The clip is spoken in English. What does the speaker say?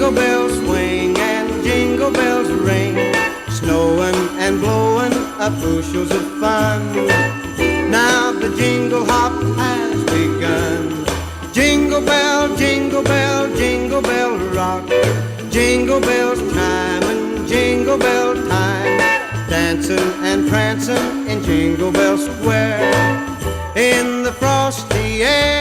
Jingle bells swing and jingle bells ring, snowing and blowing up bushels of fun. Now the jingle hop has begun. Jingle bell, jingle bell, jingle bell rock. Jingle bells chime and jingle bell time, dancing and prancing in Jingle Bell Square in the frosty air.